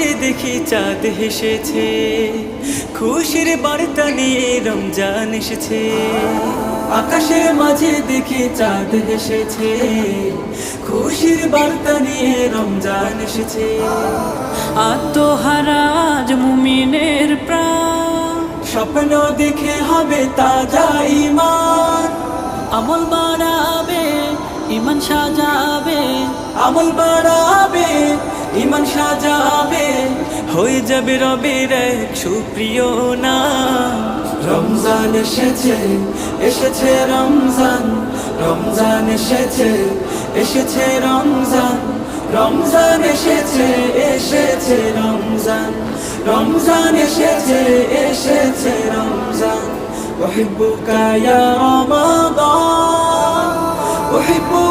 মাঝে দেখি চাঁদ হেসেছে, খুশির বার্তা নিয়ে রমজান এসেছে। আকাশের মাঝে দেখি চাঁদ হেসেছে, খুশির বার্তা নিয়ে রমজান এসেছে। আত্মহারা আজ মুমিনের প্রাণ, স্বপ্ন দেখে হবে তাজা ঈমান। আমল বাড়াবে ঈমান সাজাবে, আমল বাড়াবে ঈমান সাজাবে, হয়ে যাবে রবের এক সুপ্রিয় নাম। রমজান এসেছে, এসেছে রমজান, রমজান এসেছে, এসেছে রমজান, রমজান এসেছে, এসেছে রমজান, রমজান এসেছে, এসেছে রমজান। أحبك يا رمضان، أحبك